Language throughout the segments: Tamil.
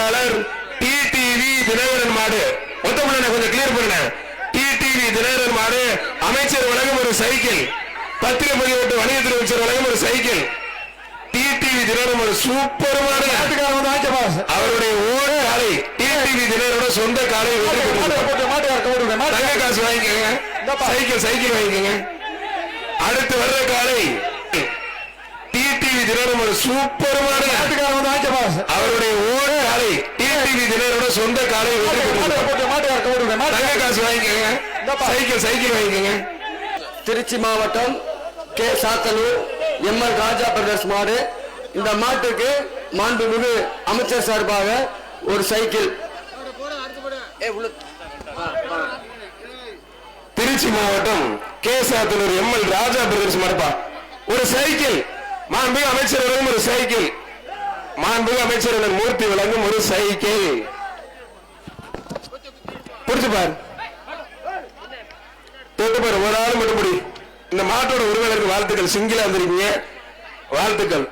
வெற்றியாளர் டிடிவி தினகரன் மாடு. ஒத்தப்பட கொஞ்சம் கிளியர் பண்ணுங்க. டிடிவி தினகரன் மாடு. அமைச்சர் வழங்கும் ஒரு சைக்கிள். பத்திரப்பதிவு வணிகத்துறை அமைச்சர் வழங்கும் ஒரு சைக்கிள். டிடிவி தினகரன் ஒரு சூப்பர் மாடு. அவருடைய ஓட காலை டிடிவி தினகரனோட சொந்த காலை தங்க காசு வாங்கிக்கோங்க. சைக்கிள் வாங்கிக்கோங்க. அடுத்து வர்ற காலை டிடிவி தினகரன் ஒரு சூப்பர் மாடு. அவருடைய ஓட காலை டிடிவி தினகரனோட சொந்த காலை தங்க காசு வாங்கிக்கோங்க. சைக்கிள் வாங்கிக்கோங்க. திருச்சி மாவட்டம் கே சாத்தனூர் எம்எல் ராஜா பிரதர்ஸ் மாடு. இந்த மாட்டுக்கு மாண்புமிகு அமைச்சர் சார்பாக ஒரு சைக்கிள். திருச்சி மாவட்டம் கே சாத்தனூர் எம்எல் ராஜா பிரதர்ஸ் மாடுப்பா. ஒரு சைக்கிள். மாண்புமிகு அமைச்சர் வழங்கும் ஒரு சைக்கிள். மாண்புமிகு அமைச்சர் மூர்த்தி வழங்கும் ஒரு சைக்கிள். புடிச்சு பாரு, தொட்டு பாரு. ஒரு ஆள் மட்டும் முடி. இந்த மாட்டோட உரிமையாளருக்கு வாழ்த்துக்கள். சிங்கிளா இருந்திருக்கீங்க, வாழ்த்துக்கள்.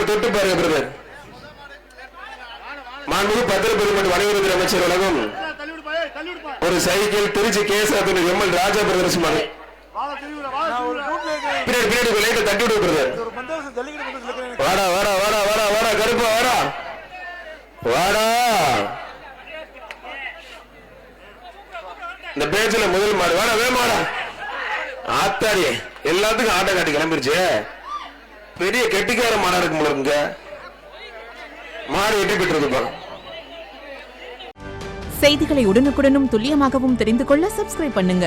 தொட்டு பாருங்க பிரதர். மாண்புமிகு பத்திரப்பதிவு வணிகத்துறை அமைச்சர் வழங்கும் ஒரு சைக்கிள். திருச்சி கேசாத்தூர் எம்எல் ராஜா பிரதர்ஸ் மாடு. பின்னாடி தட்டி விடு பிரதர். வாடா கருப்பா வாடா. இந்த பேச்சுல முதல் மாடு. வாடா வேமாடா. ஆத்தாடி எல்லாத்துக்கும் ஆட்டை காட்டி கிளம்பிருச்சு. பெரிய கெட்டிக்கார மாடா இருக்கு முழுங்க. மாடு எட்டி பெற்றிருப்பா. செய்திகளை உடனுக்குடனும் துல்லியமாகவும் தெரிந்து கொள்ள சப்ஸ்கிரைப் பண்ணுங்க.